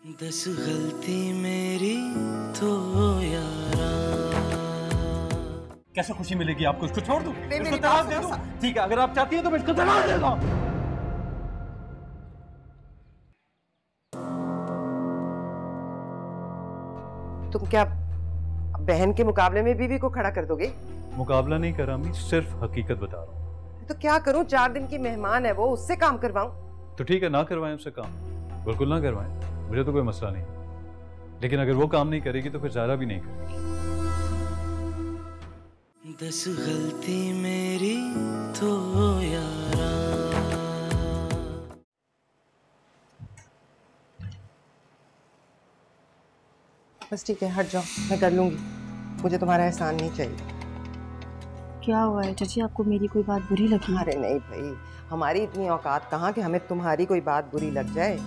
10 गलती मेरी तो यारा। कैसे खुशी मिलेगी आपको? इसको छोड़ दूं? इसको तलाक दे दूं? ठीक है, अगर आप चाहती हैं तो मैं इसको तलाक दे दूं। तुम क्या बहन के मुकाबले में बीवी को खड़ा कर दोगे? मुकाबला नहीं कर रहा मैं, सिर्फ हकीकत बता रहा हूँ। तो क्या करूं? 4 दिन की मेहमान है वो, उससे काम करवाऊं? तो ठीक है, ना करवाएं उससे काम, बिल्कुल ना करवाएं, मुझे तो कोई मसला नहीं। लेकिन अगर वो काम नहीं करेगी तो फिर ज़ारा भी नहीं करेगी। 10 गलती मेरी तो यारा। बस ठीक है, हट जाओ, मैं कर लूंगी। मुझे तुम्हारा एहसान नहीं चाहिए। क्या हुआ है चाची, आपको मेरी कोई बात बुरी लगी? अरे नहीं भाई, हमारी इतनी औकात कहाँ कि हमें तुम्हारी कोई बात बुरी लग जाए।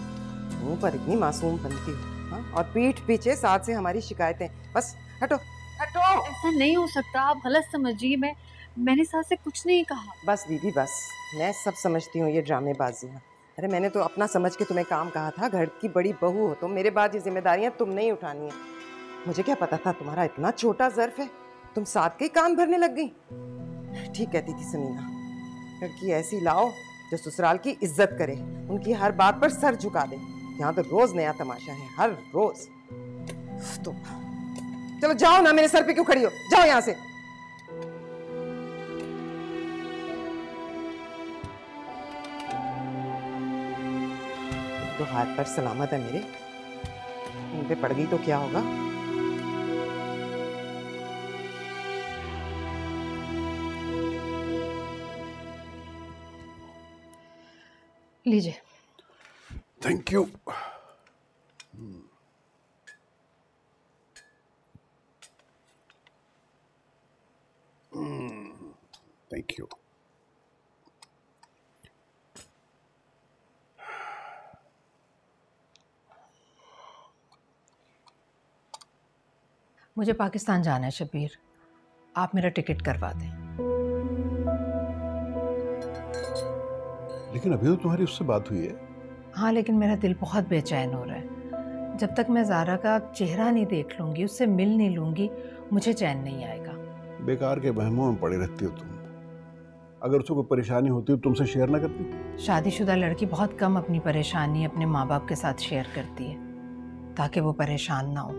मुंह पर इतनी मासूम बनती हो, हाँ? और पीठ पीछे साथ से हमारी शिकायतें। बस हटो हटो। ऐसा नहीं हो सकता, आप गलत समझिए। मैंने साथ से कुछ नहीं कहा। बस दीदी बस, मैं सब समझती हूँ ये ड्रामेबाजियाँ। अरे मैंने तो अपना समझ के तुम्हें काम कहा था, घर की बड़ी बहू हो तुम, मेरे बाद ये जिम्मेदारियाँ तुम नहीं उठानी है। मुझे क्या पता था तुम्हारा इतना छोटा ज़र्फ है, तुम साथ के ही काम भरने लग गई। ठीक कहती थी समीना, लड़की ऐसी लाओ जो ससुराल की इज्जत करे, उनकी हर बात पर सर झुका दे। यहाँ तो रोज नया तमाशा है, हर रोज। तो चलो जाओ ना, मेरे सर पे क्यों खड़ी हो? जाओ यहाँ से। तो हाथ पर सलामत है मेरे, इन पे पड़ गई तो क्या होगा? लीजिए। Thank you. Thank you. मुझे पाकिस्तान जाना है शबीर, आप मेरा टिकट करवा दें। लेकिन अभी तो तुम्हारी उससे बात हुई है। हाँ, लेकिन मेरा दिल बहुत बेचैन हो रहा है। जब तक मैं ज़ारा का चेहरा नहीं देख लूँगी, उससे मिल नहीं लूँगी, मुझे चैन नहीं आएगा। बेकार के वहमों में पड़ी रहती हो तुम। अगर उसको कोई परेशानी होती तो तुमसे शेयर ना करती? शादीशुदा लड़की बहुत कम अपनी परेशानी अपने माँ बाप के साथ शेयर करती है ताकि वो परेशान ना हो।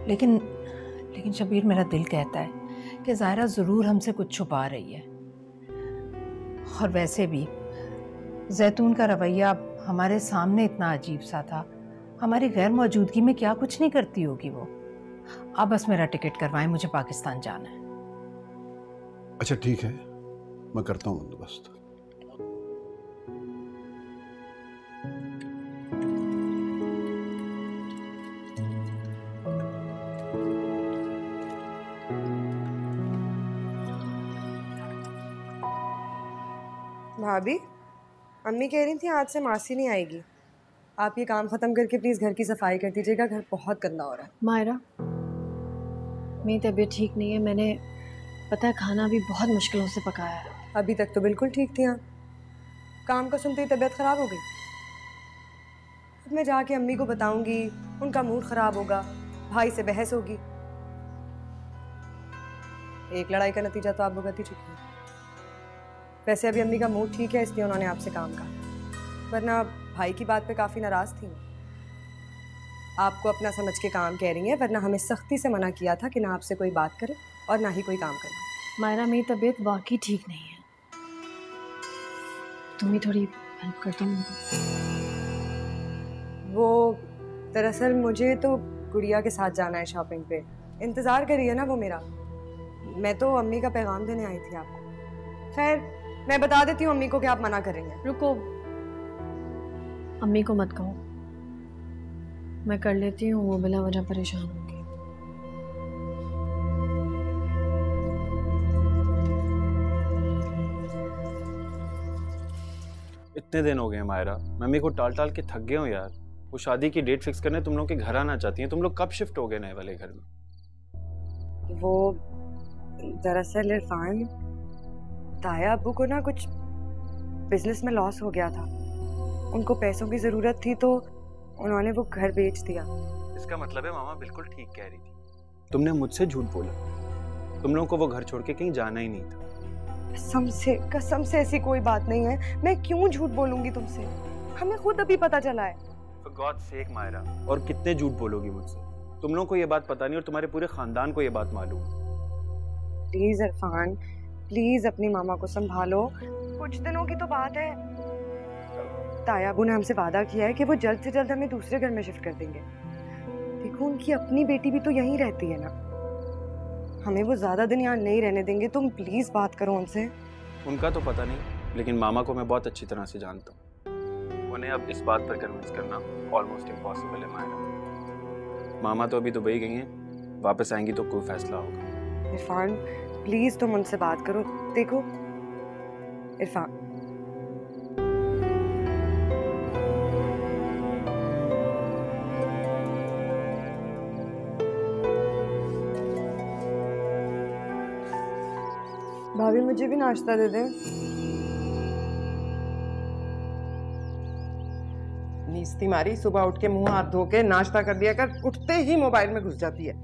लेकिन शबीर, मेरा दिल कहता है कि ज़ारा ज़रूर हमसे कुछ छुपा रही है। और वैसे भी जैतून का रवैया हमारे सामने इतना अजीब सा था, हमारी गैर मौजूदगी में क्या कुछ नहीं करती होगी वो। आप बस मेरा टिकट करवाएं, मुझे पाकिस्तान जाना है। अच्छा ठीक है, मैं करता हूँ बंदोबस्त। भाभी, अम्मी कह रही थी आज से मासी नहीं आएगी। आप ये काम ख़त्म करके प्लीज़ घर की सफाई कर दीजिएगा, घर बहुत गंदा हो रहा है। मायरा, मेरी तबीयत ठीक नहीं है। मैंने पता है खाना भी बहुत मुश्किलों से पकाया है। अभी तक तो बिल्कुल ठीक थी आप, काम का सुनते ही तबीयत ख़राब हो गई। अब मैं जाके अम्मी को बताऊंगी, उनका मूड ख़राब होगा, भाई से बहस होगी। एक लड़ाई का नतीजा तो आप भुगत ही चुकी हैं। वैसे अभी अम्मी का मूड ठीक है, इसलिए उन्होंने आपसे काम कहा, वरना भाई की बात पे काफ़ी नाराज़ थी। आपको अपना समझ के काम कह रही हैं, वरना हमें सख्ती से मना किया था कि ना आपसे कोई बात करे और ना ही कोई काम करे। मायरा, मेरी तबीयत वाकई ठीक नहीं है, तुम ही थोड़ी हेल्प कर दो। वो दरअसल मुझे तो गुड़िया के साथ जाना है शॉपिंग पे, इंतज़ार करिए ना वो मेरा। मैं तो अम्मी का पैगाम देने आई थी आपको। खैर, मैं बता देती हूँ अम्मी को कि आप मना करेंगे। रुको, अम्मी को मत कहो, मैं कर लेती हूँ, वो बिना वजह परेशान होगी। इतने दिन हो गए मायरा, मम्मी को टाल टाल के थक गए हो यार। वो शादी की डेट फिक्स करने तुम लोग के घर आना चाहती हैं। तुम लोग कब शिफ्ट हो गए नए वाले घर में? वो दरअसल इरफान, ताया अब्बू को ना कुछ बिजनेस में लॉस हो गया था, उनको पैसों की ज़रूरत थी, तो उन्होंने वो घर बेच दिया। इसका मतलब है मामा बिल्कुल ठीक कह रही थी। तुमने मुझसे झूठ बोला। तुम लोगों को वो घर छोड़ के कहीं जाना ही नहीं था। कसम से ऐसी कोई बात नहीं है। मैं क्यों झूठ बोलूंगी तुमसे? हमें खुद अभी पता चला है। For God's sake मायरा, और कितने झूठ बोलोगी मुझसे? तुम लोगों को ये बात पता नहीं और तुम्हारे पूरे खानदान को ये बात मालूम। प्लीज इरफान, प्लीज अपनी मामा को संभालो। कुछ दिनों की तो बात है। तायाबू ने हमसे वादा किया है कि वो जल्द से जल्द हमें दूसरे घर में शिफ्ट कर देंगे। देखो, उनकी अपनी बेटी भी तो यहीं रहती है ना। हमें वो ज्यादा दिन यहाँ नहीं रहने देंगे। तुम प्लीज बात करो उनसे। उनका तो पता नहीं, लेकिन मामा को मैं बहुत अच्छी तरह से जानता हूँ। उन्हें अब इस बात पर कन्विंस करना ऑलमोस्ट इम्पॉसिबल है मायरा। मामा तो अभी दुबई गई हैं, वापस आएंगी तो कोई फैसला होगा। इरफान प्लीज तुम उनसे बात करो। देखो इरफान, भाभी मुझे भी नाश्ता दे दें। नीस्ती मारी, सुबह उठ के मुंह हाथ धो के नाश्ता कर दिया कर, उठते ही मोबाइल में घुस जाती है।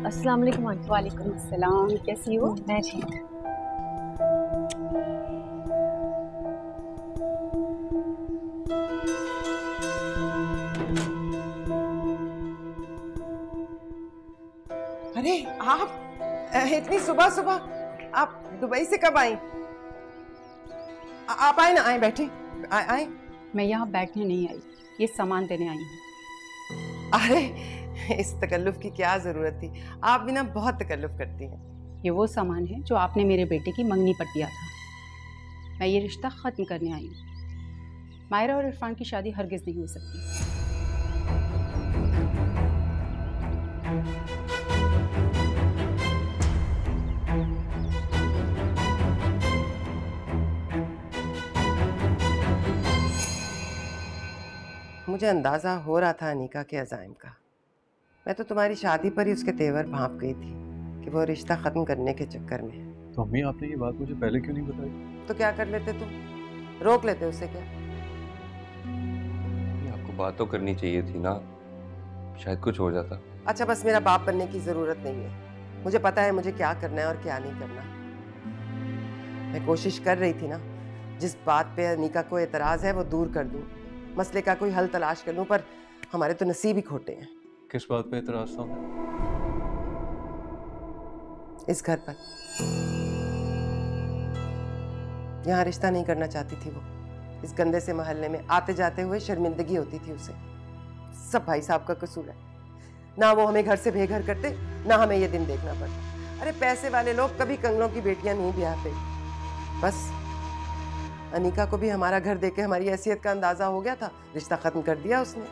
अस्सलाम वालेकुम आंटी। वालेकुम अस्सलाम, कैसी हो? मैं ठीक। अरे आप इतनी सुबह सुबह आप दुबई से कब आई? आप आए ना, आए बैठे, आए। मैं यहाँ बैठने नहीं आई, ये सामान देने आई हूँ। अरे इस तकल्लुफ की क्या जरूरत थी? आप भी ना बहुत तकल्लुफ करती हैं। ये वो सामान है जो आपने मेरे बेटे की मंगनी पर दिया था। मैं ये रिश्ता ख़त्म करने आई हूँ। मायरा और इरफान की शादी हरगिज़ नहीं हो सकती। मुझे अंदाजा हो रहा था अनीका के अज़ाइम का। मैं तो तुम्हारी शादी पर ही उसके तेवर भांप गई थी कि वो रिश्ता खत्म करने के चक्कर में है। तो अम्मी आपने ये बात मुझे पहले क्यों नहीं बताई? तो क्या कर लेते तुम? रोक लेते उसे क्या? आपको बात तो करनी चाहिए थी ना, शायद कुछ हो जाता। अच्छा बस मेरा बाप बनने की जरूरत नहीं है। मुझे पता है मुझे क्या करना है और क्या नहीं करना। मैं कोशिश कर रही थी ना, जिस बात पे अनीका को एतराज है वो दूर कर दूं, मसले का कोई हल तलाश कर लूं, पर हमारे तो नसीब ही खोटे हैं। किस बात पे एतराज था? इस घर पर। यहाँ रिश्ता नहीं करना चाहती थी वो। इस गंदे से मोहल्ले में आते जाते हुए शर्मिंदगी होती थी उसे। सब भाई साहब का कसूर है। ना वो हमें घर से बेघर करते, ना हमें ये दिन देखना पड़ता। अरे पैसे वाले लोग कभी कंगलों की बेटियां नहीं ब्याहते। बस अनीका को भी हमारा घर देख के हमारी हैसियत का अंदाजा हो गया था, रिश्ता खत्म कर दिया उसने।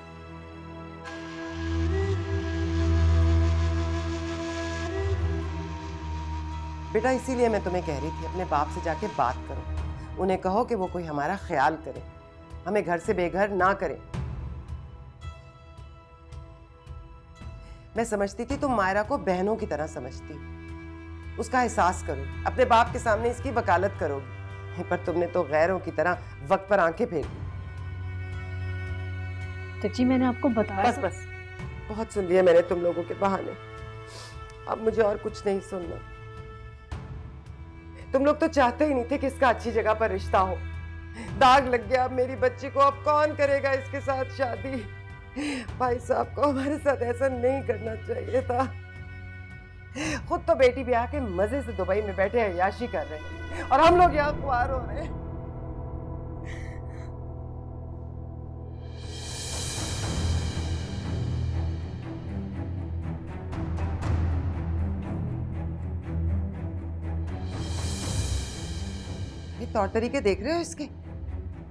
बेटा इसीलिए मैं तुम्हें कह रही थी अपने बाप से जाके बात करो। उन्हें कहो कि वो कोई हमारा ख्याल करे, हमें घर से बेघर ना करे। मैं समझती थी तुम मायरा को बहनों की तरह समझती, उसका एहसास करो, अपने बाप के सामने इसकी वकालत करोगी, पर तुमने तो गैरों की तरह वक्त पर आंखें फेर दी। चाची मैंने आपको बताया। बस बहुत सुन लिया मैंने तुम लोगों के बहाने। अब मुझे और कुछ नहीं सुनना। तुम लोग तो चाहते ही नहीं थे कि इसका अच्छी जगह पर रिश्ता हो। दाग लग गया अब मेरी बच्ची को। अब कौन करेगा इसके साथ शादी? भाई साहब को हमारे साथ ऐसा नहीं करना चाहिए था। खुद तो बेटी ब्याह के मजे से दुबई में बैठे अय्याशी कर रहे हैं और हम लोग यहाँ खुआर हो रहे हैं। ये तौर तरीके देख रहे हो इसके?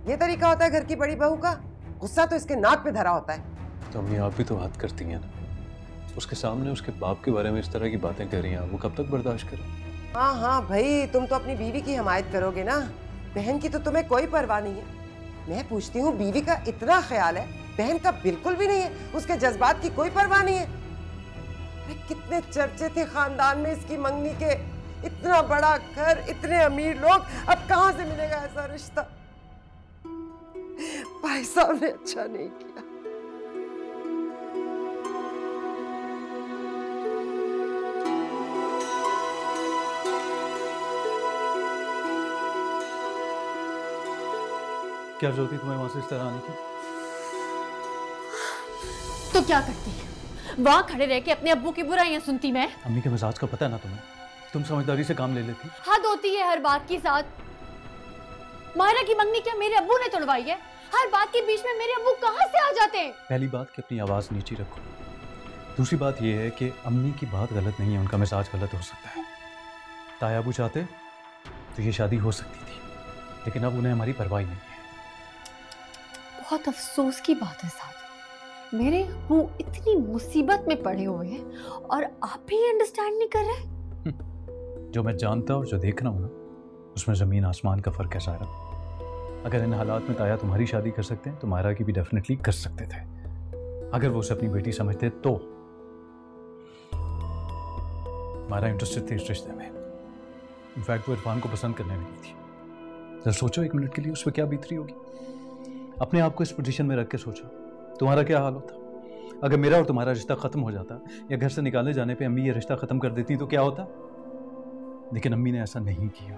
ये तरीका होता है घर की बड़ी बहू का? गुस्सा तो इसके नाक पे धरा होता है। तो अम्मी आप भी तो बात करती हैं ना। उसके सामने उसके बाप के बारे में इस तरह की बातें कर रही हैं, वो कब तक बर्दाश्त करें? हाँ हाँ भाई, तुम तो अपनी बीवी की हिमायत करोगे ना। बहन की तो तुम्हें कोई परवाह नहीं है। मैं पूछती हूँ, बीवी का इतना ख्याल है, बहन का बिल्कुल भी नहीं है। उसके जज्बात की कोई परवाह नहीं है। अरे कितने चर्चे थे खानदान में इसकी मंगनी के, इतना बड़ा घर, इतने अमीर लोग, अब कहाँ से मिलेगा ऐसा रिश्ता? भाई साहब ने अच्छा नहीं किया। क्या जरूरत थी तुम्हें वहां से इस तरह आने की? तो क्या करती? वहां खड़े रह के अपने अब्बू की बुराइयां सुनती मैं? अम्मी के मिजाज का पता है ना तुम्हें, तुम समझदारी से काम ले लेती। हद होती है हर बात की साथ। मायरा की मंगनी क्या मेरे अब्बू ने तोड़वाई है? हर बात के बीच में मेरे अब्बू कहाँ से आ जाते हैं? पहली बात कि अपनी आवाज नीची रखो। दूसरी बात यह है कि अम्मी की बात गलत नहीं है, उनका मिजाज गलत हो सकता है। ताया अबू चाहते तो ये शादी हो सकती थी, लेकिन अब उन्हें हमारी परवाह नहीं है। बहुत अफसोस की बात है साथ, मेरे अब्बू इतनी मुसीबत में पड़े हुए हैं और आप भी अंडरस्टैंड नहीं कर रहे। जो मैं जानता और जो देख रहा हूँ ना, उसमें जमीन आसमान का फर्क है सारा। अगर इन हालात में ताया तुम्हारी शादी कर सकते हैं तो मायरा की भी डेफिनेटली कर सकते थे, अगर वो उसे अपनी बेटी समझते तो। मायरा इंटरेस्टेड थी इस रिश्ते में, इनफैक्ट वो इरफान को पसंद करने लगी थी। जरा सोचो एक मिनट के लिए उस पर क्या बीतरी होगी। अपने आप को इस पोजीशन में रख के सोचो, तुम्हारा क्या हाल होता अगर मेरा और तुम्हारा रिश्ता खत्म हो जाता, या घर से निकाले जाने पे अम्मी ये रिश्ता खत्म कर देती तो क्या होता। लेकिन अम्मी ने ऐसा नहीं किया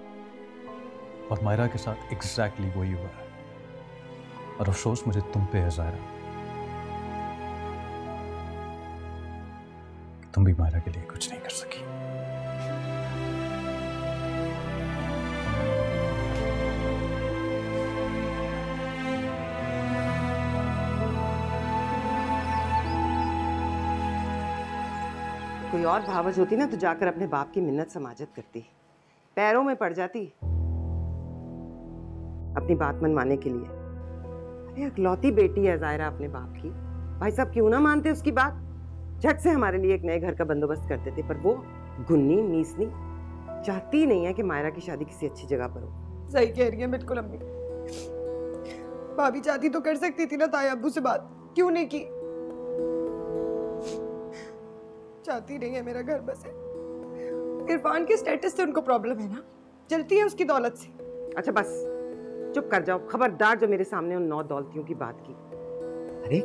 और मायरा के साथ एग्जैक्टली वही हुआ है। और अफसोस मुझे तुम पे है ज़ायरा, तुम भी मायरा के लिए कुछ नहीं कर सकी। कोई और भावज होती ना तो जाकर अपने बाप की मिन्नत समाजत करती, पैरों में पड़ जाती अपनी बात मनवाने के लिए। अरे इकलौती बेटी है ज़ायरा अपने बाप की, भाई साहब क्यों ना मानते उसकी बात। झट से हमारे लिए एक नए घर का बंदोबस्त कर देते, पर वो गुन्नी मीसनी चाहती ही नहीं है कि मायरा की शादी किसी अच्छी जगह पर हो। सही कह रही है बिल्कुल अम्मी। भाभी चाहती तो कर सकती थी ना ताया अब्बू से बात, क्यों नहीं की? चाहती नहीं है मेरा घर बसे। इरफान के स्टेटस से उनको प्रॉब्लम है ना, जलती है उसकी दौलत से। अच्छा बस चुप कर जाओ, खबरदार जो मेरे सामने उन 9 दौलतियों की बात की। अरे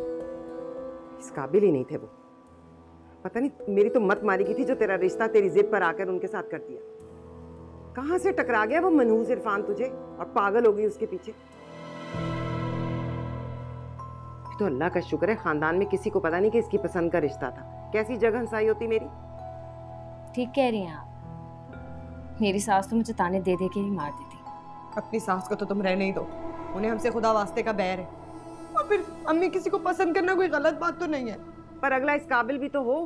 इस काबिल ही नहीं थे वो। पता नहीं मेरी तो मत मारी की थी जो तेरा रिश्ता तेरी जिद पर आकर उनके साथ कर दिया। कहां से टकरा गया वो मनहूस इरफान तुझे और पागल हो गई उसके पीछे। तो अल्लाह का शुक्र है खानदान में किसी को पता नहीं कि इसकी पसंद का रिश्ता था। कैसी जगह हंसाई होती मेरी। ठीक कह रही हैं आप, मेरी सास तो मुझे ताने दे दे के ही मार देती। अपनी सास को तो तुम रहने ही दो, उन्हें हमसे खुदा वास्ते का बैर है। और फिर अम्मी किसी को पसंद करना कोई गलत बात तो नहीं है, पर अगला इस काबिल भी तो हो।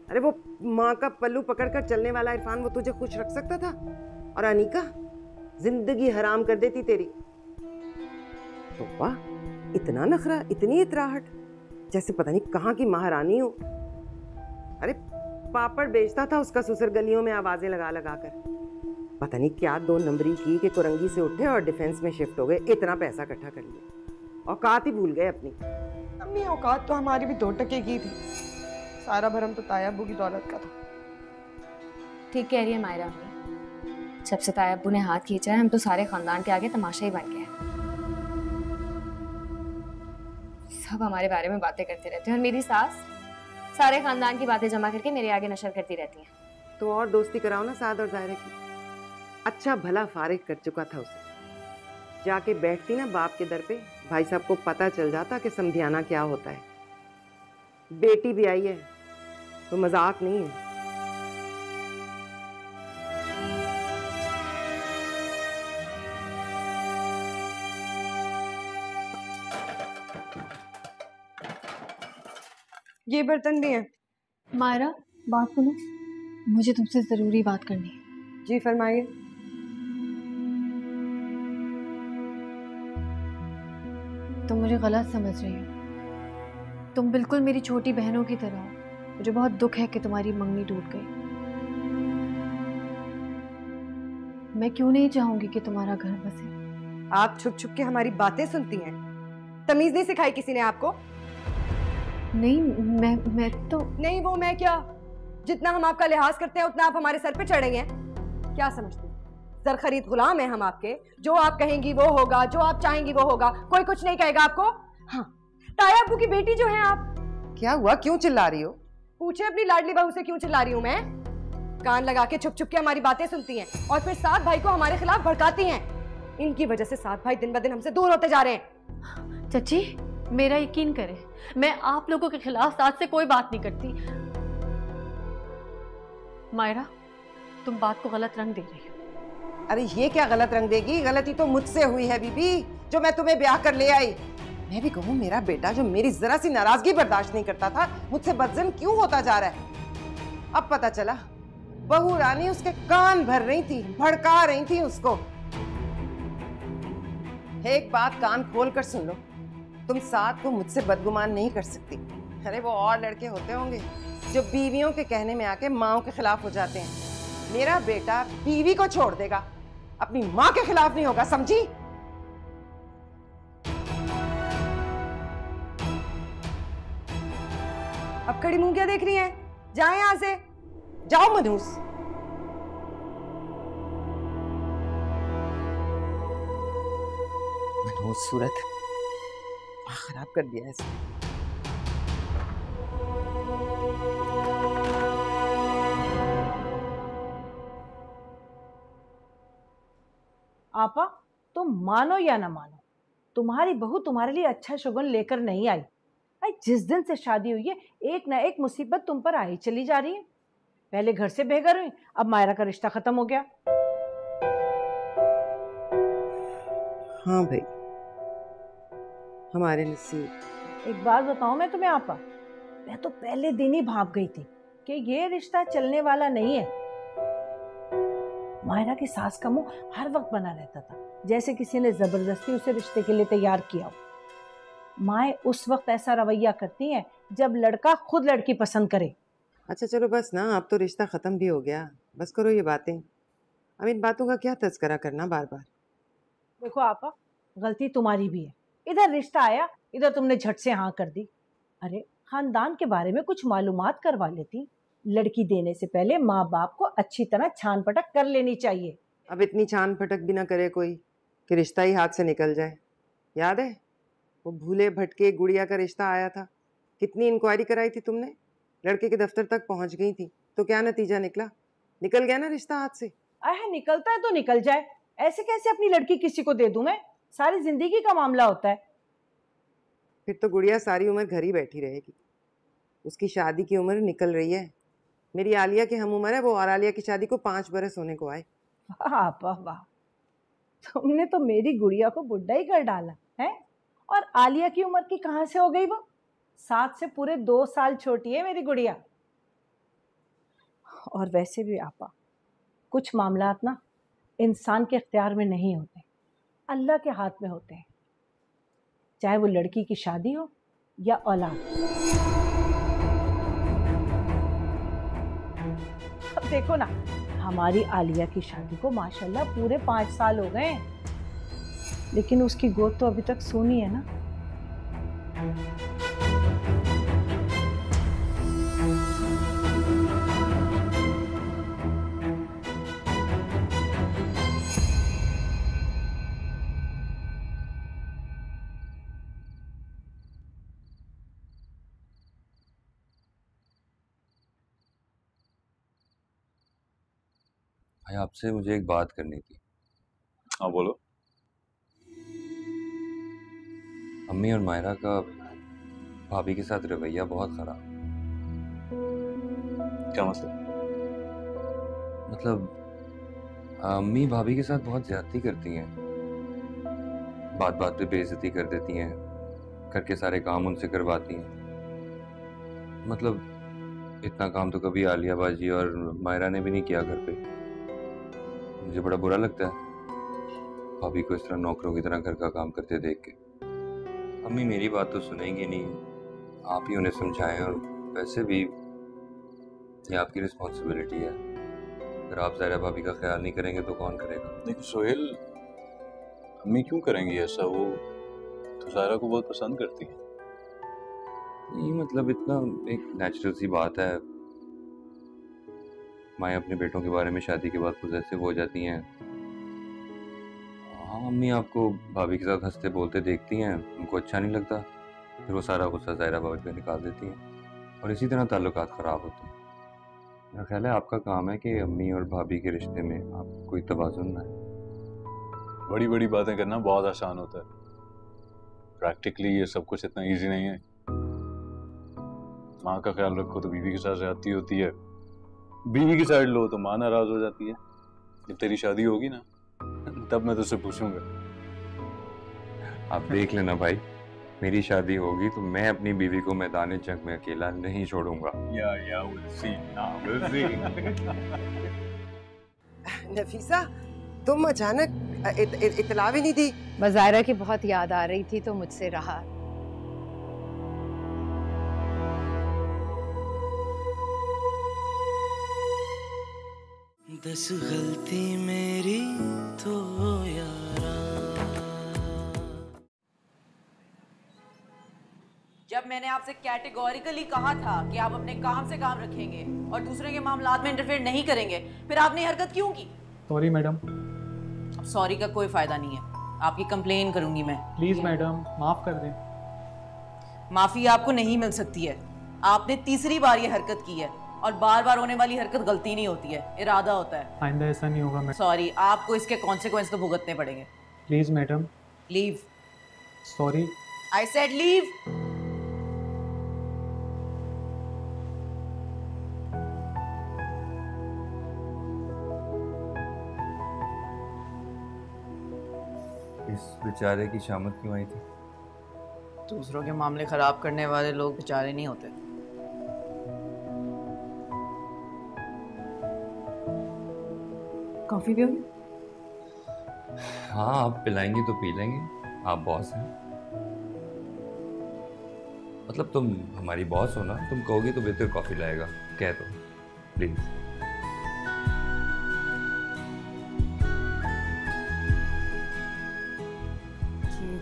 अरे वो माँ का पल्लू पकड़कर चलने वाला इरफान वो तुझे खुश रख सकता था, और अनीका जिंदगी हराम कर देती तेरी। तो वाह, इतना नखरा, इतनी इतराहट, जैसे पता नहीं कहाँ की महारानी हो। अरे पापड़ बेचता था उसका ससुर गलियों में आवाजें लगा लगा कर। पता नहीं क्या 2 नंबरी की कि कुरंगी से उठे और डिफेंस में शिफ्ट हो गए, इतना पैसा इकट्ठा कर लिया। औकात ही भूल गए अपनी। अम्मी औकात तो हमारी भी 2 टके की थी, सारा भरम तो ताया अब्बू की दौलत का था। ठीक कह रही है मायरा अम्मी, जब से ताया अब्बू ने हाथ खींचा है हम तो सारे खानदान के आगे तमाशा ही बन गए हैं। सब हमारे बारे में बातें करते रहते हैं और मेरी सास सारे खानदान की बातें जमा करके मेरे आगे नशर करती रहती हैं। तो और दोस्ती कराओ ना साद और ज़ायरा की। अच्छा भला फारिग कर चुका था उसे, जाके बैठती ना बाप के दर पे, भाई साहब को पता चल जाता कि समधियाना क्या होता है। बेटी भी आई है तो मजाक नहीं है। ये बर्तन भी है। मायरा बात सुनो, मुझे तुमसे जरूरी बात करनी है। जी फरमाइए। तुम मुझे गलत समझ रही हो, तुम बिल्कुल मेरी छोटी बहनों की तरह हो। मुझे बहुत दुख है कि तुम्हारी मंगनी टूट गई। मैं क्यों नहीं चाहूंगी कि तुम्हारा घर बसे। आप छुप छुप के हमारी बातें सुनती हैं। तमीज नहीं सिखाई किसी ने आपको? नहीं, मैं तो नहीं, वो मैं क्या? जितना हम आपका लिहाज करते हैं उतना आप हमारे सर पे चढ़े हैं। क्या समझती हैं? सर खरीद गुलाम है हम आपके। जो आप कहेंगी वो होगा, जो आप चाहेंगी वो होगा, कोई कुछ नहीं कहेगा आपको। हाँ, ताया अब्बू की बेटी जो है आप। क्या हुआ, क्यों चिल्ला रही हो? पूछे अपनी लाडली बहू से क्यों चिल्ला रही हूँ मैं? कान लगा के छुप छुप के हमारी बातें सुनती हैं और फिर सात भाई को हमारे खिलाफ भड़काती हैं। इनकी वजह से सात भाई दिन ब दिन हमसे दूर होते जा रहे हैं। चाची, मेरा यकीन करें, मैं आप लोगों के खिलाफ साथ से कोई बात नहीं करती। मायरा, तुम बात को गलत रंग दे रही हो। अरे ये क्या गलत रंग देगी? गलती तो मुझसे हुई है बीबी, जो मैं तुम्हें ब्याह कर ले आई। मैं भी कहूँ, मेरा बेटा जो मेरी जरा सी नाराजगी बर्दाश्त नहीं करता था, मुझसे बदजन क्यों होता जा रहा है। अब पता चला, बहू रानी उसके कान भर रही थी, भड़का रही थी उसको। एक बात कान खोल कर सुन लो, तुम साथ को मुझसे बदगुमान नहीं कर सकती। अरे वो और लड़के होते होंगे जो बीवियों के कहने में आके माओ के खिलाफ हो जाते हैं। मेरा बेटा बीवी को छोड़ देगा, अपनी माँ के खिलाफ नहीं होगा, समझी? अब खड़ी मुंह क्या देख रही हैं? जाएं यहाँ से। जाओ मनूस। मनूस सूरत खराब कर दिया इसने। आपा, तुम मानो या ना मानो, तुम्हारी बहू तुम्हारे लिए अच्छा शुगन लेकर नहीं आई। जिस दिन से शादी हुई है एक ना एक मुसीबत तुम पर आई चली जा रही है। पहले घर से बेघर हुई, अब मायरा का रिश्ता खत्म हो गया। हाँ भाई, हमारे नसीब। एक बात बताऊं मैं तुम्हें आपा, मैं तो पहले दिन ही भाग गई थी कि ये रिश्ता चलने वाला नहीं है। मायरा की सास का मुंह हर वक्त बना रहता था, जैसे किसी ने जबरदस्ती उसे रिश्ते के लिए तैयार किया हो। माए उस वक्त ऐसा रवैया करती हैं जब लड़का खुद लड़की पसंद करे। अच्छा चलो बस ना, अब तो रिश्ता खत्म भी हो गया, बस करो ये बातें। अब इन बातों का क्या तज़किरा करना बार बार। देखो आपा, गलती तुम्हारी भी है। इधर रिश्ता आया, इधर तुमने झट से हाँ कर दी। अरे खानदान के बारे में कुछ मालूमात करवा लेती। लड़की देने से पहले माँ बाप को अच्छी तरह छान पटक कर लेनी चाहिए। अब इतनी छान पटक भी ना करे कोई कि रिश्ता ही हाथ से निकल जाए। याद है वो भूले भटके गुड़िया का रिश्ता आया था, कितनी इंक्वायरी कराई थी तुमने, लड़के के दफ्तर तक पहुंच गई थी, तो क्या नतीजा निकला? निकल गया ना रिश्ता हाथ से। अरे निकलता है तो निकल जाए, ऐसे कैसे अपनी लड़की किसी को दे दूं मैं? सारी जिंदगी का मामला होता है। फिर तो गुड़िया सारी उम्र घर ही बैठी रहेगी। उसकी शादी की उम्र निकल रही है। मेरी आलिया की हम उम्र है वो, और आलिया की शादी को 5 बरस होने को आए। वाह वाह वाह, तुमने तो मेरी गुड़िया को बुढ़ा ही कर डाला है। और आलिया की उम्र की कहाँ से हो गई वो? 7 से पूरे 2 साल छोटी है मेरी गुड़िया। और वैसे भी आपा, कुछ मामलात ना इंसान के इख्तियार में नहीं होते, अल्लाह के हाथ में होते हैं, चाहे वो लड़की की शादी हो या औलाद। अब देखो ना, हमारी आलिया की शादी को माशाल्लाह पूरे 5 साल हो गए, लेकिन उसकी गोद तो अभी तक सूनी है ना। भाई आपसे मुझे एक बात करनी थी। हाँ बोलो। अम्मी और मायरा का भाभी के साथ रवैया बहुत खराब। क्या मतलब? मतलब अम्मी भाभी के साथ बहुत ज्यादती करती हैं, बात बात पे बेइज्जती कर देती हैं, करके सारे काम उनसे करवाती हैं। मतलब इतना काम तो कभी आलिया बाजी और मायरा ने भी नहीं किया घर पे। मुझे बड़ा बुरा लगता है भाभी को इस तरह नौकरों की तरह घर का काम करते देख के। अम्मी मेरी बात तो सुनेंगी नहीं, आप ही उन्हें समझाएं। और वैसे भी ये आपकी रिस्पॉन्सिबिलिटी है। अगर आप ज़ायरा भाभी का ख्याल नहीं करेंगे तो कौन करेगा? देखो सोहेल, अम्मी क्यों करेंगी ऐसा? वो तो ज़ायरा को बहुत पसंद करती है। नहीं मतलब इतना एक नेचुरल सी बात है। माएँ अपने बेटों के बारे में शादी के बाद पॉसेसिव हो जाती हैं। हाँ, अम्मी आपको भाभी के साथ हंसते बोलते देखती हैं, उनको अच्छा नहीं लगता, फिर वो सारा गुस्सा ज़ायरा भाभी पे निकाल देती हैं और इसी तरह ताल्लुकात ख़राब होते हैं। मेरा ख्याल है आपका काम है कि अम्मी और भाभी के रिश्ते में आप कोई तवाज़ुन लाएं। बड़ी बड़ी बातें करना बहुत आसान होता है, प्रैक्टिकली ये सब कुछ इतना इजी नहीं है। माँ का ख्याल रखो तो बीवी के साथ ज्यादती होती है, बीवी की साइड लो तो माँ नाराज हो जाती है। जब तेरी शादी होगी ना तब मैं तुझसे पूछूंगा। आप देख लेना भाई, मेरी शादी होगी तो मैं अपनी बीवी को मैदान जंग में अकेला नहीं छोड़ूंगा। we'll see now, we'll see. Nafisa, तुम अचानक इतला भी नहीं दी? बस ज़ायरा की बहुत याद आ रही थी तो मुझसे रहा। दस गलती मेरी तो यारा। जब मैंने आपसे कैटेगोरिकली कहा था कि आप अपने काम से काम रखेंगे और दूसरे के मामलात में इंटरफेयर नहीं करेंगे, फिर आपने हरकत क्यों की? Sorry madam. अब सॉरी का कोई फायदा नहीं है, आपकी कंप्लेन करूंगी मैं। प्लीज मैडम माफ कर दें। माफी आपको नहीं मिल सकती है, आपने तीसरी बार ये हरकत की है और बार बार होने वाली हरकत गलती नहीं होती है, इरादा होता है। आइंदा ऐसा नहीं होगा मैडम। सॉरी, आपको इसके कॉन्सिक्वेंस तो भुगतने पड़ेंगे। Please madam. Leave. Sorry. I said leave. इस बेचारे की शामत क्यों आई थी? दूसरों के मामले खराब करने वाले लोग बेचारे नहीं होते। कॉफी पियोगे? हाँ, आप पिलाएंगी तो पी लेंगे, आप बॉस हैं। मतलब तुम हमारी बॉस हो ना, तुम कहोगे तो बेहतर कॉफी लाएगा, कह दो प्लीज।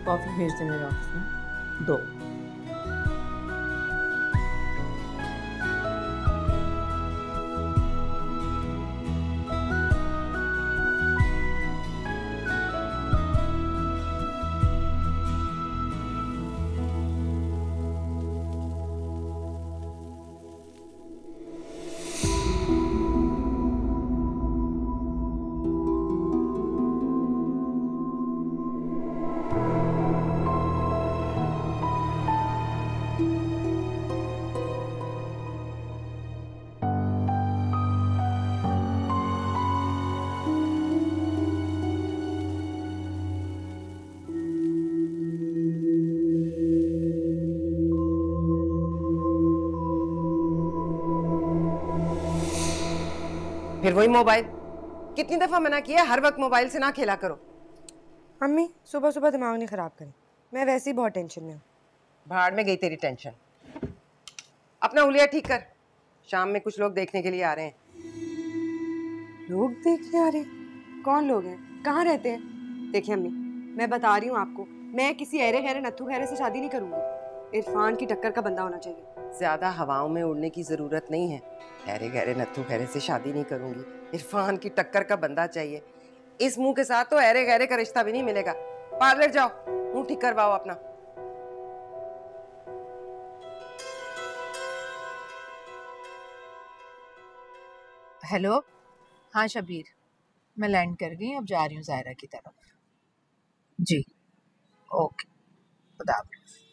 कॉफी भेज दे मेरे ऑफिस में, 2। फिर वही मोबाइल। कितनी दफा मना किया, हर वक्त मोबाइल से ना खेला करो। अम्मी सुबह सुबह दिमाग नहीं खराब करें, मैं वैसे ही बहुत टेंशन में हूँ। भाड़ में गई तेरी टेंशन। अपना हुलिया ठीक कर, शाम में कुछ लोग देखने के लिए आ रहे हैं। लोग देखने आ रहे हैं? कौन लोग हैं, कहाँ रहते हैं? देखिए अम्मी, मैं बता रही हूँ आपको, मैं किसी ऐरे गहरे नत्थू खैरे से शादी नहीं करूँगी। इरफान की टक्कर का बंदा होना चाहिए। ज्यादा हवाओं में उड़ने की जरूरत नहीं है। ऐरे गहरे नत्थू खैरे से शादी नहीं करूंगी, इरफान की टक्कर का बंदा चाहिए। इस मुंह के साथ तो ऐरे गहरे का रिश्ता भी नहीं मिलेगा। पार्लर जाओ, मुंह ठीक करवाओ अपना। हेलो। हाँ शबीर, मैं लैंड कर गई, अब जा रही हूँ ज़ायरा की तरफ। जी ओके, खुदा हाफ़िज़।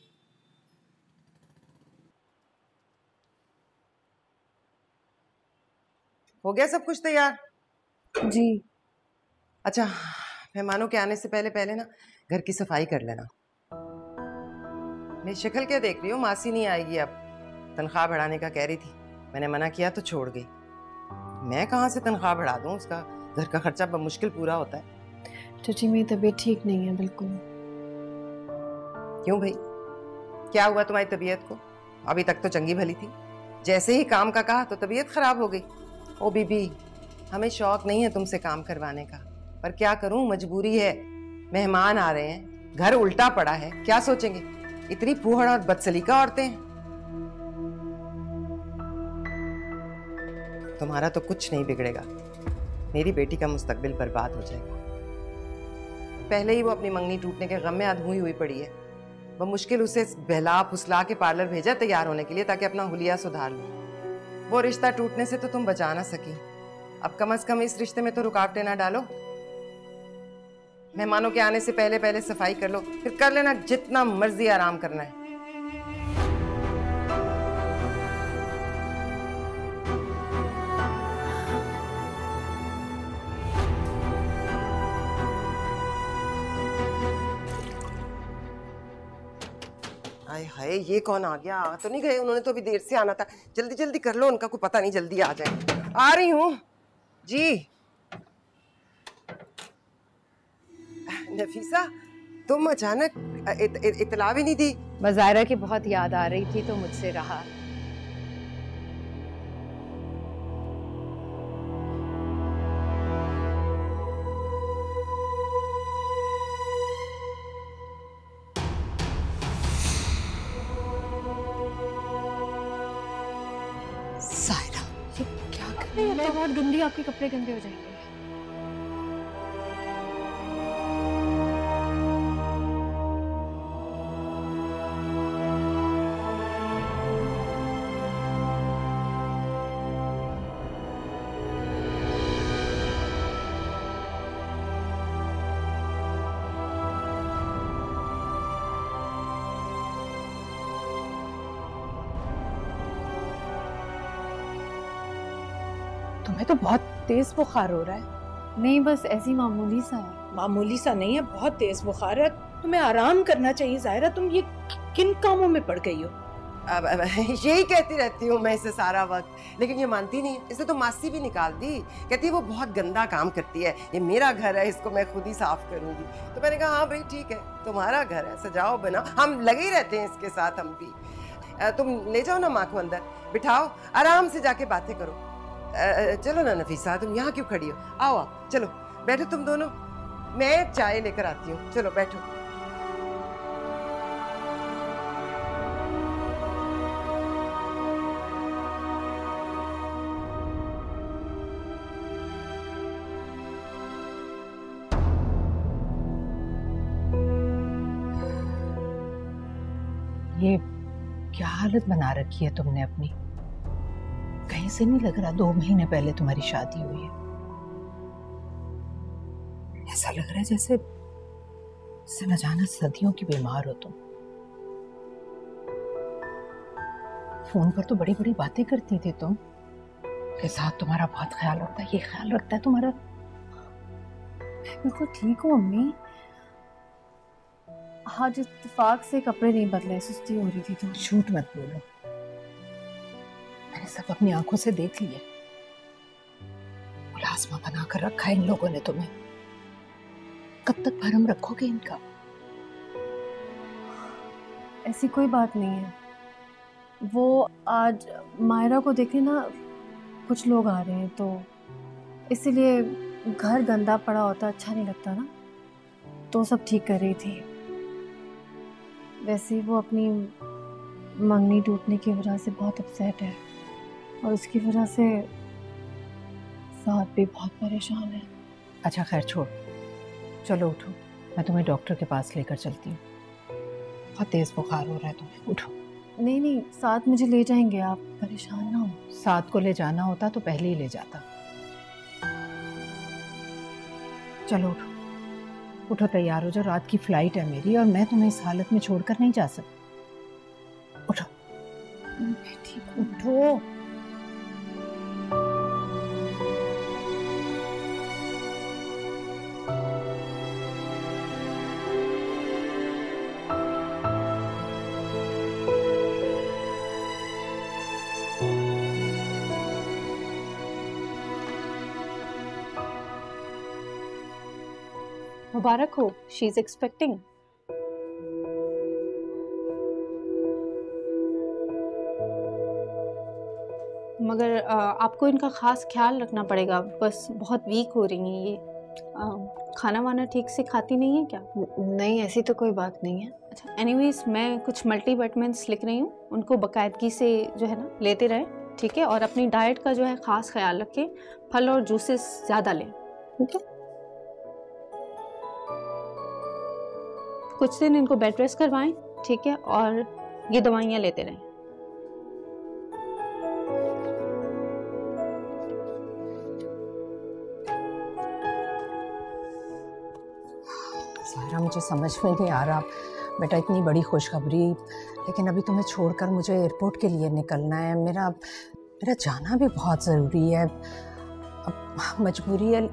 हो गया सब कुछ तैयार? जी। अच्छा, मेहमानों के आने से पहले पहले ना घर की सफाई कर लेना। मेरी शक्ल क्या देख रही हो? मासी नहीं आएगी अब, तनख्वाह बढ़ाने का कह रही थी, मैंने मना किया तो छोड़ गई। मैं कहाँ से तनख्वाह बढ़ा दूँ, उसका घर का खर्चा मुश्किल पूरा होता है। चाची मेरी तबीयत ठीक नहीं है बिल्कुल। क्यों भाई, क्या हुआ तुम्हारी तबीयत को? अभी तक तो चंगी भली थी। जैसे ही काम का कहा तो तबीयत खराब हो गई। ओ बीबी, हमें शौक नहीं है तुमसे काम करवाने का, पर क्या करूं, मजबूरी है। मेहमान आ रहे हैं, घर उल्टा पड़ा है, क्या सोचेंगे? इतनी फूहड़ और बदसलीका औरतें हैं। तुम्हारा तो कुछ नहीं बिगड़ेगा, मेरी बेटी का मुस्तकबिल बर्बाद हो जाएगा। पहले ही वो अपनी मंगनी टूटने के गम में अधूरी हुई पड़ी है। वो मुश्किल उसे बहला फुसला के पार्लर भेजा तैयार होने के लिए, ताकि अपना हुलिया सुधार लो। वो रिश्ता टूटने से तो तुम बचा ना सकी, अब कम से कम इस रिश्ते में तो रुकावटें ना डालो। मेहमानों के आने से पहले पहले सफाई कर लो, फिर कर लेना जितना मर्जी आराम करना है। हाय हाय, ये कौन आ गया? आ तो नहीं गए? उन्होंने तो अभी देर से आना था। जल्दी जल्दी कर लो, उनका कोई पता नहीं, जल्दी आ जाए। आ रही हूँ जी। नफीसा, तुम अचानक इतला भी नहीं दी? बस ज़ायरा की बहुत याद आ रही थी तो मुझसे रहा। ज़ायरा, ये क्या कर रही है? बहुत गंदी, आपके कपड़े गंदे हो जाएंगे। तुम्हें तो बहुत तेज बुखार हो रहा है। नहीं, बस ऐसी मामूली सा है। मामूली सा नहीं है, बहुत तेज बुखार है। तुम्हें आराम करना चाहिए ज़ायरा। तुम ये किन कामों में पड़ गई हो? अब यही कहती रहती हूँ मैं इसे सारा वक्त, लेकिन ये मानती नहीं। इसे तो मासी भी निकाल दी, कहती है वो बहुत गंदा काम करती है, ये मेरा घर है, इसको मैं खुद ही साफ करूंगी। तो मैंने कहा हाँ भाई ठीक है, तुम्हारा घर है, सजाओ बनाओ, हम लगे ही रहते हैं इसके साथ हम भी। तुम ले जाओ ना माँ को अंदर, बिठाओ, आराम से जाके बातें करो। चलो ना नफीसा, तुम यहाँ क्यों खड़ी हो? आओ आओ, चलो बैठो तुम दोनों, मैं चाय लेकर आती हूँ। चलो बैठो। ये क्या हालत बना रखी है तुमने अपनी? कहीं से नहीं लग रहा 2 महीने पहले तुम्हारी शादी हुई है। ऐसा लग रहा है जैसे न जाना सदियों की बीमार हो तुम। फोन पर तो बड़ी बड़ी बातें करती थी तुम, के साथ तुम्हारा बहुत ख्याल रखता है, ये ख्याल रखता है तुम्हारा। मैं तो ठीक हूँ अम्मी, आज इत्तेफाक से कपड़े नहीं बदले, सुस्ती हो रही थी तो। झूठ मत बोलो, मैंने सब अपनी आंखों से देख लिया। मुलाजमा बनाकर रखा है इन लोगों ने तुम्हें। कब तक भरम रखोगे इनका? ऐसी कोई बात नहीं है। वो आज मायरा को देखे ना, कुछ लोग आ रहे हैं तो इसीलिए घर गंदा पड़ा होता अच्छा नहीं लगता ना, तो सब ठीक कर रही थी। वैसे वो अपनी मंगनी टूटने की वजह से बहुत अपसेट है और उसकी वजह से साथ भी बहुत परेशान है। अच्छा खैर छोड़, चलो उठो, मैं तुम्हें डॉक्टर के पास लेकर चलती हूँ। बहुत तेज बुखार हो रहा है तुम्हें, उठो। नहीं नहीं, साथ मुझे ले जाएंगे आप, परेशान ना हो। साथ को ले जाना होता तो पहले ही ले जाता। चलो उठो, उठो, तैयार हो जाओ, रात की फ्लाइट है मेरी और मैं तुम्हें इस हालत में छोड़कर नहीं जा सकती। उठो। मैं ठीक, उठो। मुबारक हो, शी इज एक्सपेक्टिंग। मगर आपको इनका ख़ास ख्याल रखना पड़ेगा, बस बहुत वीक हो रही हैं ये। खाना वाना ठीक से खाती नहीं है क्या? नहीं, ऐसी तो कोई बात नहीं है। अच्छा, एनीवेज मैं कुछ मल्टीविटामिन्स लिख रही हूँ, उनको बाकायदगी से जो है ना लेते रहें, ठीक है? और अपनी डाइट का जो है ख़ास ख्याल रखें, फल और जूसेस ज़्यादा लें, ठीक है? कुछ दिन इनको बेड रेस्ट करवाएं, ठीक है? और ये दवाइयाँ लेते रहें। ज़ाहिरा, मुझे समझ में नहीं आ रहा बेटा, इतनी बड़ी खुशखबरी, लेकिन अभी तुम्हें छोड़कर मुझे एयरपोर्ट के लिए निकलना है। मेरा जाना भी बहुत ज़रूरी है, अब मजबूरी है।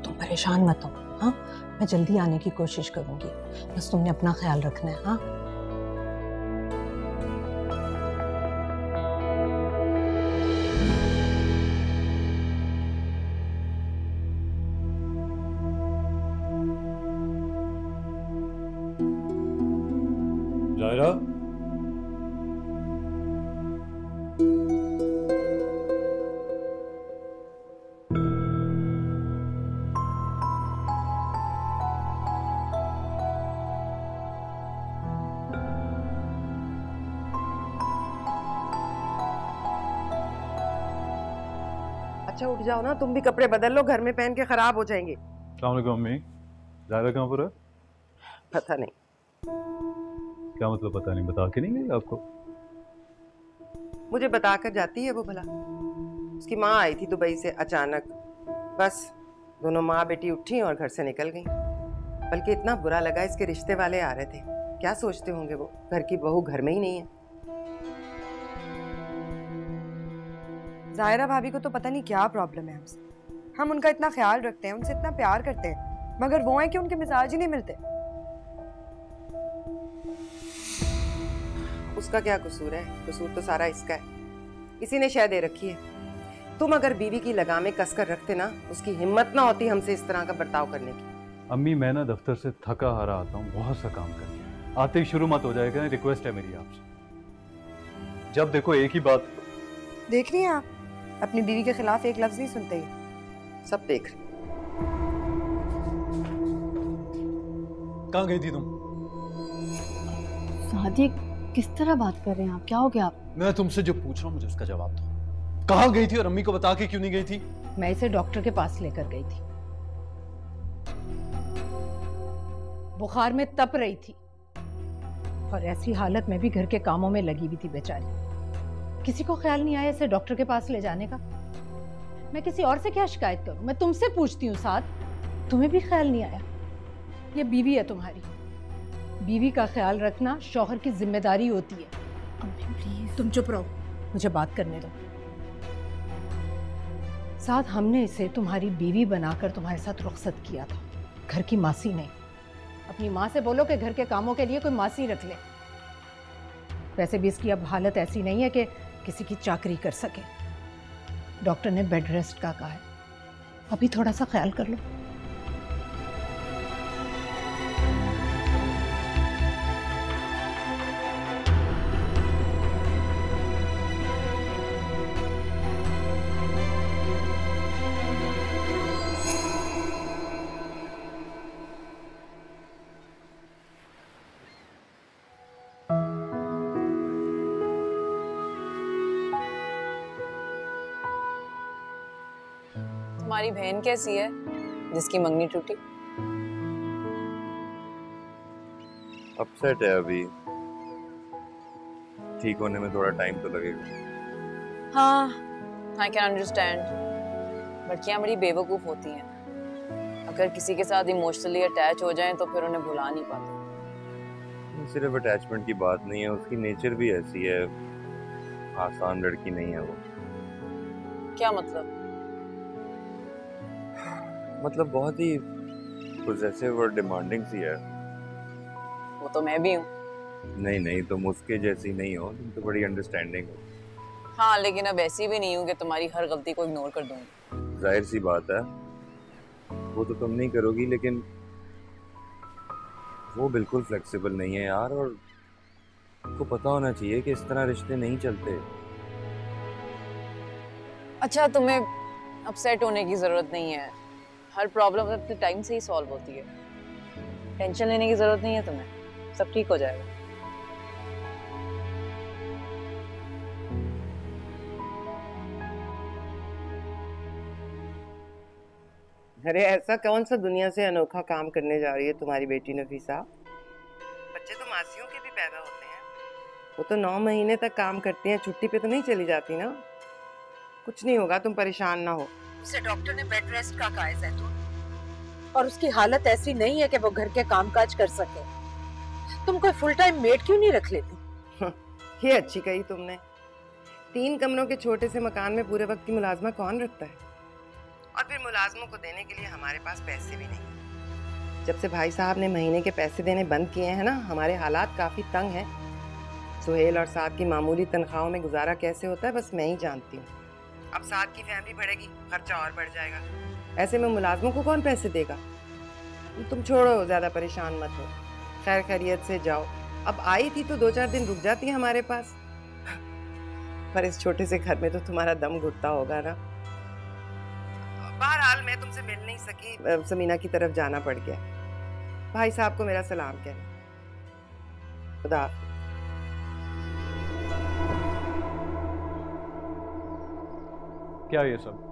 तुम परेशान मत हो, हाँ? मैं जल्दी आने की कोशिश करूँगी, बस तुमने अपना ख्याल रखना है, हाँ? जायरा, अच्छा उठ जाओ ना, तुम भी कपड़े बदल लो, घर में पहन के खराब हो जाएंगे। अस्सलाम वालेकुम अम्मी। जायरा कहाँ पर है? पता नहीं। क्या मतलब पता नहीं? बता के नहीं गई आपको? मुझे बता कर जाती है वो भला। उसकी माँ आई थी दुबई से अचानक, बस दोनों माँ बेटी उठी और घर से निकल गई। बल्कि इतना बुरा लगा, इसके रिश्ते वाले आ रहे थे। क्या सोचते होंगे वो, घर की बहू घर में ही नहीं है। ज़ाहिरा भाभी को तो पता नहीं क्या प्रॉब्लम है हमसे। हम उनका इतना ख्याल रखते हैं, उनसे इतना प्यार करते हैं, मगर वो है कि उनके मिजाज ही नहीं मिलते। उसका क्या कसूर है? कसूर तो सारा इसका है, इसी ने शय दे रखी है। तुम अगर बीवी की लगामें कसकर रखते ना, उसकी हिम्मत ना होती हमसे इस तरह का बर्ताव करने की। अम्मी मैं ना दफ्तर से थका हारा आता हूँ, बहुत सा काम करके आते ही शुरू मत हो जाएगा। रिक्वेस्ट है मेरी आपसे, जब देखो एक ही बात। देख रही हैं आप, अपनी बीवी के खिलाफ एक लफ्ज नहीं सुनते ही। सब देख रहे। कहाँ गई थी तुम? सादिक, किस तरह बात कर रहे हैं आप? क्या हो गया आप? मैं तुमसे जो पूछ रहा हूँ मुझे उसका जवाब दो। कहाँ गई थी और अम्मी को बता के क्यों नहीं गई थी? मैं इसे डॉक्टर के पास लेकर गई थी, बुखार में तप रही थी और ऐसी हालत में भी घर के कामों में लगी हुई थी बेचारी। किसी को ख्याल नहीं आया इसे डॉक्टर के पास ले जाने का। मैं किसी और से क्या शिकायत करूं? मैं तुमसे पूछती हूँ साथ, तुम्हें भी ख्याल नहीं आया? ये बीवी है तुम्हारी, बीवी का ख्याल रखना शौहर की जिम्मेदारी होती है। अम्मी प्लीज। तुम चुप रहो, मुझे बात करने दो। साथ हमने इसे तुम्हारी बीवी बनाकर तुम्हारे साथ रुखसत किया था, घर की मासी नहीं। अपनी माँ से बोलो कि घर के कामों के लिए कोई मासी रख ले। वैसे भी इसकी अब हालत ऐसी नहीं है कि किसी की चाकरी कर सके। डॉक्टर ने बेड रेस्ट का कहा है, अभी थोड़ा सा ख्याल कर लो। तुम्हारी बहन कैसी है जिसकी मंगनी टूटी? अपसेट है, अभी ठीक होने में थोड़ा टाइम तो लगेगा। हाँ, आई कैन अंडरस्टैंड। लड़कियां बड़ी बेवकूफ होती हैं, अगर किसी के साथ इमोशनली अटैच हो जाएं तो फिर उन्हें भुला नहीं पाते। सिर्फ अटैचमेंट की बात नहीं है, उसकी नेचर भी ऐसी है, आसान लड़की नहीं है वो। क्या मतलब? मतलब बहुत ही पोजेसिव और डिमांडिंग सी है। वो तो मैं भी हूँ। नहीं नहीं, तुम उसके जैसी नहीं हो, तुम तो बड़ी अंडरस्टैंडिंग हो। हाँ, लेकिन अब ऐसी भी नहीं हूँ कि तुम्हारी हर गलती को इग्नोर कर दूंगी। जाहिर सी बात है, वो तो तुम नहीं करोगी, लेकिन वो बिल्कुल फ्लेक्सिबल नहीं है यार। और आपको पता होना चाहिए कि इस तरह रिश्ते नहीं चलते। अच्छा, तुम्हें अपसेट होने की जरूरत नहीं है। हर प्रॉब्लम अपने टाइम से ही सॉल्व होती है। टेंशन लेने की जरूरत नहीं है तुम्हें, सब ठीक हो जाएगा। अरे ऐसा कौन सा दुनिया से अनोखा काम करने जा रही है तुम्हारी बेटी नफीसा? बच्चे तो मासियों के भी पैदा होते हैं। वो तो 9 महीने तक काम करती हैं, छुट्टी पे तो नहीं चली जाती ना। कुछ नहीं होगा, तुम परेशान ना हो। उसे डॉक्टर ने बेड रेस्ट का कहा है जैतून, और उसकी हालत ऐसी नहीं है कि वो घर के कामकाज कर सके। तुम कोई फुल टाइम मेड क्यों नहीं रख लेती? ये अच्छी कही तुमने। 3 कमरों के छोटे से मकान में पूरे वक्त की मुलाजमा कौन रखता है? और फिर मुलाजमों को देने के लिए हमारे पास पैसे भी नहीं। जब से भाई साहब ने महीने के पैसे देने बंद किए हैं ना, हमारे हालात काफी तंग हैं। सुहेल और साद की मामूली तनख्वाहों में गुजारा कैसे होता है बस मैं ही जानती हूँ। अब साद की फैमिली बढ़ेगी, खर्चा और बढ़ जाएगा। ऐसे में मुलाजमों को कौन पैसे देगा? तुम छोड़ो, ज्यादा परेशान मत हो, खैर खैरियत से जाओ। अब आई थी तो 2-4 दिन रुक जाती है हमारे पास। पर इस छोटे से घर में तो तुम्हारा दम घुटता होगा ना। बहरहाल मैं तुमसे मिल नहीं सकी, समीना की तरफ जाना पड़ गया। भाई साहब को मेरा सलाम कहना। खुदा। क्या ये सब?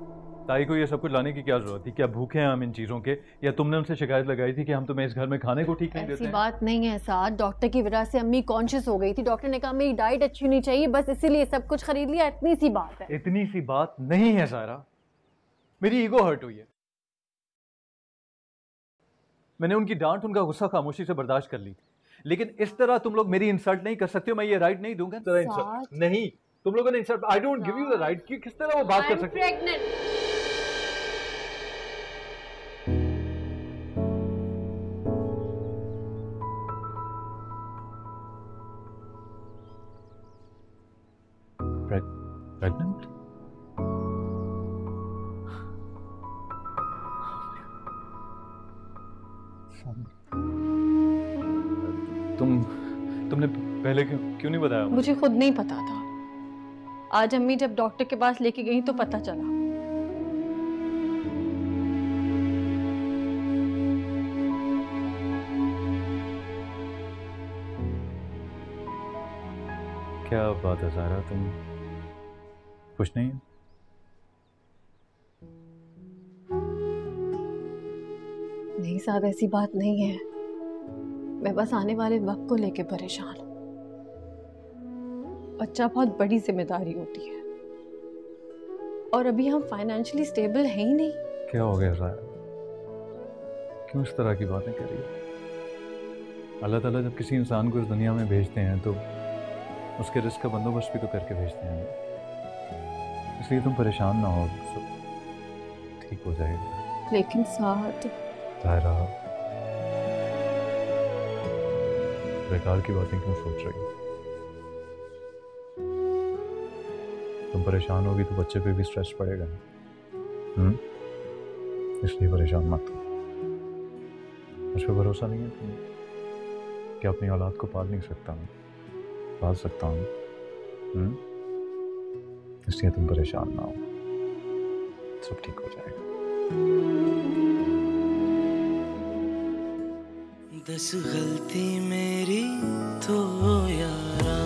ताई को ये सब कुछ लाने की क्या जरूरत थी? क्या भूखे हैं हम इन चीजों के, या तुमने उनसे शिकायत लगाई थी कि हम तुम्हें इस घर में खाने को ठीक नहीं देते? ऐसी बात नहीं है साथ, डॉक्टर की वजह से अम्मी कॉन्शियस हो गई थी। डॉक्टर ने कहा मेरी डाइट अच्छी होनी चाहिए, बस इसीलिए सब कुछ खरीद लिया। इतनी सी बात है। इतनी सी बात नहीं है सारा, मेरी ईगो हर्ट हुई है। मैंने उनकी डांट, उनका गुस्सा खामोशी से बर्दाश्त कर ली, लेकिन इस तरह तुम लोग मेरी इंसल्ट नहीं कर सकते हो। मैं ये राइट नहीं दूंगा। नहीं, तुम लोगों ने insult, I don't give you the right कि किस तरह वो बात कर सकते हो। प्रेग्नेंट? तुमने पहले क्यों नहीं बताया? मुझे खुद नहीं पता था। आज अम्मी जब डॉक्टर के पास लेके गई तो पता चला। क्या बात है सारा, तुम खुश नहीं हो? नहीं साहब, ऐसी बात नहीं है। मैं बस आने वाले वक्त को लेके परेशान हूँ। बच्चा बहुत बड़ी जिम्मेदारी होती है, और अभी हम फाइनेंशियली स्टेबल हैं ही नहीं। क्या हो गया सारा, क्यों इस तरह की बातें कर रही हो? अल्लाह ताला जब किसी इंसान को इस दुनिया में भेजते हैं तो उसके रिस्क का बंदोबस्त भी तो करके भेजते हैं। इसलिए तुम परेशान ना हो, सब ठीक हो जाएगा। लेकिन साथ सारा, बेकार की बातें क्यों सोच रही हो? तुम परेशान होगी तो बच्चे पे भी स्ट्रेस पड़ेगा। इसलिए परेशान मत हो। मुझ पर भरोसा नहीं है तुम कि अपनी औलाद को पाल नहीं सकता हूँ, पाल सकता हूँ। इसलिए तुम परेशान ना हो, सब ठीक हो जाएगा। 10 गलती मेरी तो यारा